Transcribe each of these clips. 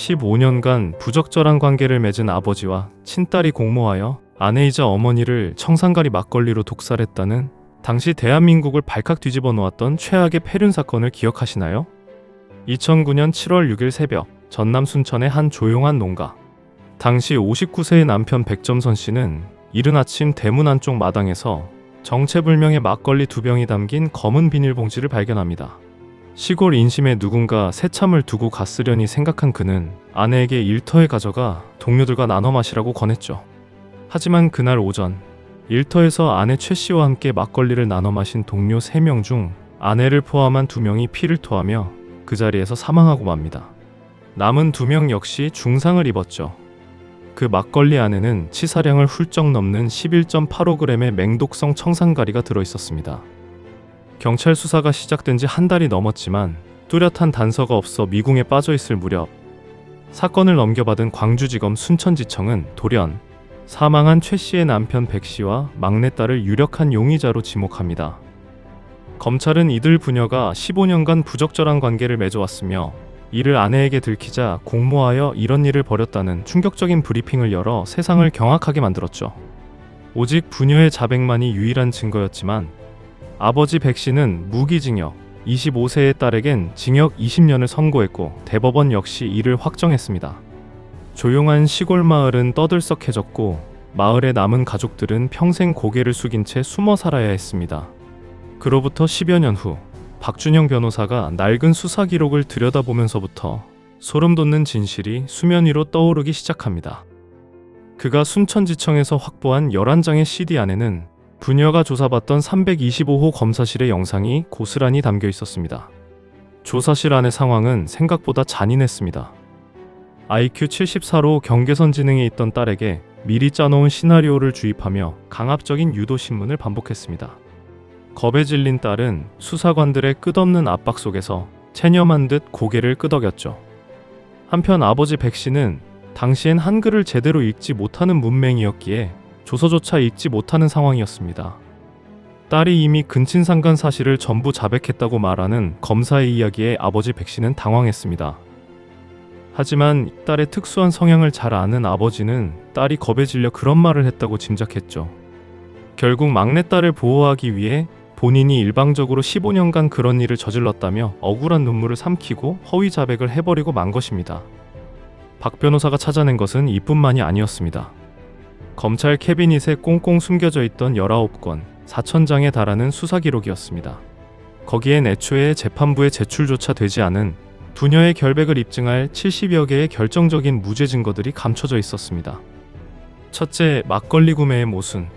15년간 부적절한 관계를 맺은 아버지와 친딸이 공모하여 아내이자 어머니를 청산가리 막걸리로 독살했다는 당시 대한민국을 발칵 뒤집어 놓았던 최악의 폐륜 사건을 기억하시나요? 2009년 7월 6일 새벽 전남 순천의 한 조용한 농가. 당시 59세의 남편 백점선 씨는 이른 아침 대문 안쪽 마당에서 정체불명의 막걸리 2병이 담긴 검은 비닐봉지를 발견합니다. 시골 인심에 누군가 새참을 두고 갔으려니 생각한 그는 아내에게 일터에 가져가 동료들과 나눠 마시라고 권했죠. 하지만 그날 오전 일터에서 아내 최 씨와 함께 막걸리를 나눠 마신 동료 3명 중 아내를 포함한 2명이 피를 토하며 그 자리에서 사망하고 맙니다. 남은 2명 역시 중상을 입었죠. 그 막걸리 안에는 치사량을 훌쩍 넘는 11.85g의 맹독성 청산가리가 들어있었습니다. 경찰 수사가 시작된 지 한 달이 넘었지만 뚜렷한 단서가 없어 미궁에 빠져있을 무렵 사건을 넘겨받은 광주지검 순천지청은 돌연 사망한 최 씨의 남편 백 씨와 막내딸을 유력한 용의자로 지목합니다. 검찰은 이들 부녀가 15년간 부적절한 관계를 맺어왔으며 이를 아내에게 들키자 공모하여 이런 일을 벌였다는 충격적인 브리핑을 열어 세상을 경악하게 만들었죠. 오직 부녀의 자백만이 유일한 증거였지만 아버지 백 씨는 무기징역, 25세의 딸에겐 징역 20년을 선고했고 대법원 역시 이를 확정했습니다. 조용한 시골 마을은 떠들썩해졌고 마을에 남은 가족들은 평생 고개를 숙인 채 숨어 살아야 했습니다. 그로부터 10여 년 후 박준영 변호사가 낡은 수사 기록을 들여다보면서부터 소름 돋는 진실이 수면 위로 떠오르기 시작합니다. 그가 순천지청에서 확보한 11장의 CD 안에는 부녀가 조사받던 325호 검사실의 영상이 고스란히 담겨 있었습니다. 조사실 안의 상황은 생각보다 잔인했습니다. IQ 74로 경계선 지능에 있던 딸에게 미리 짜놓은 시나리오를 주입하며 강압적인 유도 신문을 반복했습니다. 겁에 질린 딸은 수사관들의 끝없는 압박 속에서 체념한 듯 고개를 끄덕였죠. 한편 아버지 백 씨는 당시엔 한글을 제대로 읽지 못하는 문맹이었기에 조서조차 읽지 못하는 상황이었습니다. 딸이 이미 근친상간 사실을 전부 자백했다고 말하는 검사의 이야기에 아버지 백 씨는 당황했습니다. 하지만 딸의 특수한 성향을 잘 아는 아버지는 딸이 겁에 질려 그런 말을 했다고 짐작했죠. 결국 막내딸을 보호하기 위해 본인이 일방적으로 15년간 그런 일을 저질렀다며 억울한 눈물을 삼키고 허위 자백을 해버리고 만 것입니다. 박 변호사가 찾아낸 것은 이뿐만이 아니었습니다. 검찰 캐비닛에 꽁꽁 숨겨져 있던 19건 4,000장에 달하는 수사 기록이었습니다. 거기엔 애초에 재판부에 제출조차 되지 않은 부녀의 결백을 입증할 70여 개의 결정적인 무죄 증거들이 감춰져 있었습니다. 첫째, 막걸리 구매의 모순.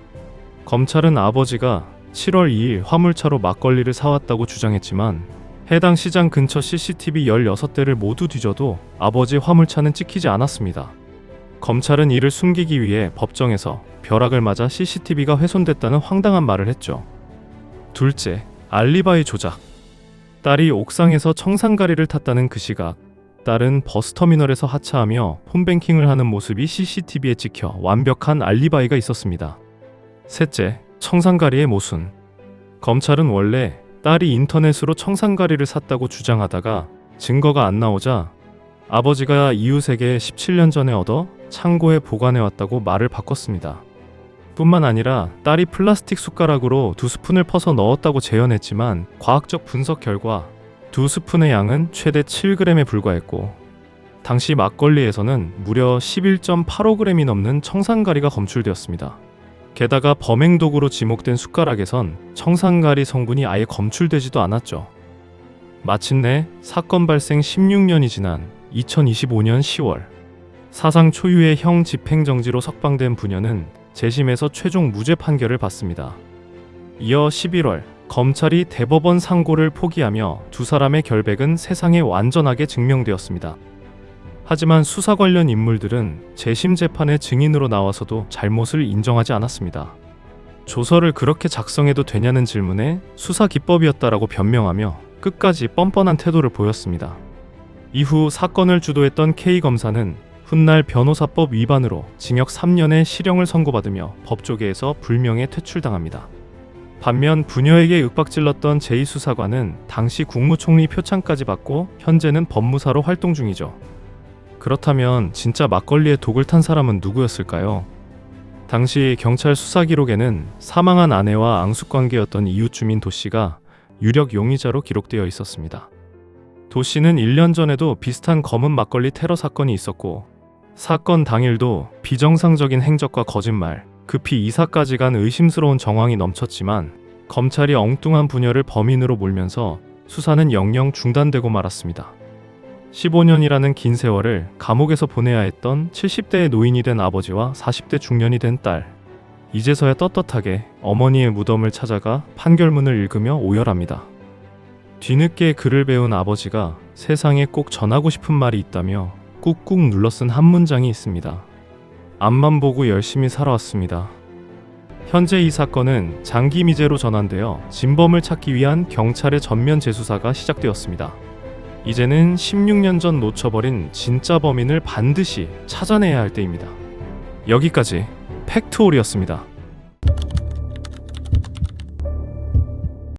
검찰은 아버지가 7월 2일 화물차로 막걸리를 사왔다고 주장했지만 해당 시장 근처 CCTV 16대를 모두 뒤져도 아버지 화물차는 찍히지 않았습니다. 검찰은 이를 숨기기 위해 법정에서 벼락을 맞아 CCTV가 훼손됐다는 황당한 말을 했죠. 둘째, 알리바이 조작. 딸이 옥상에서 청산가리를 탔다는 그 시각, 딸은 버스터미널에서 하차하며 폰뱅킹을 하는 모습이 CCTV에 찍혀 완벽한 알리바이가 있었습니다. 셋째, 청산가리의 모순. 검찰은 원래 딸이 인터넷으로 청산가리를 샀다고 주장하다가 증거가 안 나오자 아버지가 이웃에게 17년 전에 얻어 창고에 보관해왔다고 말을 바꿨습니다. 뿐만 아니라 딸이 플라스틱 숟가락으로 2스푼을 퍼서 넣었다고 재현했지만 과학적 분석 결과 2스푼의 양은 최대 7g에 불과했고 당시 막걸리에서는 무려 11.85g이 넘는 청산가리가 검출되었습니다. 게다가 범행 도구로 지목된 숟가락에선 청산가리 성분이 아예 검출되지도 않았죠. 마침내 사건 발생 16년이 지난 2025년 10월 사상 초유의 형 집행정지로 석방된 부녀는 재심에서 최종 무죄 판결을 받습니다. 이어 11월 검찰이 대법원 상고를 포기하며 두 사람의 결백은 세상에 완전하게 증명되었습니다. 하지만 수사 관련 인물들은 재심 재판의 증인으로 나와서도 잘못을 인정하지 않았습니다. 조서를 그렇게 작성해도 되냐는 질문에 수사 기법이었다라고 변명하며 끝까지 뻔뻔한 태도를 보였습니다. 이후 사건을 주도했던 K검사는 훗날 변호사법 위반으로 징역 3년의 실형을 선고받으며 법조계에서 불명예 퇴출당합니다. 반면 부녀에게 윽박질렀던 제2수사관은 당시 국무총리 표창까지 받고 현재는 법무사로 활동 중이죠. 그렇다면 진짜 막걸리에 독을 탄 사람은 누구였을까요? 당시 경찰 수사 기록에는 사망한 아내와 앙숙 관계였던 이웃 주민 도 씨가 유력 용의자로 기록되어 있었습니다. 도 씨는 1년 전에도 비슷한 검은 막걸리 테러 사건이 있었고 사건 당일도 비정상적인 행적과 거짓말, 급히 이사까지 간 의심스러운 정황이 넘쳤지만 검찰이 엉뚱한 부녀를 범인으로 몰면서 수사는 영영 중단되고 말았습니다. 15년이라는 긴 세월을 감옥에서 보내야 했던 70대의 노인이 된 아버지와 40대 중년이 된 딸. 이제서야 떳떳하게 어머니의 무덤을 찾아가 판결문을 읽으며 오열합니다. 뒤늦게 글을 배운 아버지가 세상에 꼭 전하고 싶은 말이 있다며 꾹꾹 눌러 쓴 한 문장이 있습니다. 앞만 보고 열심히 살아왔습니다. 현재 이 사건은 장기 미제로 전환되어 진범을 찾기 위한 경찰의 전면 재수사가 시작되었습니다. 이제는 16년 전 놓쳐버린 진짜 범인을 반드시 찾아내야 할 때입니다. 여기까지 팩트홀이었습니다.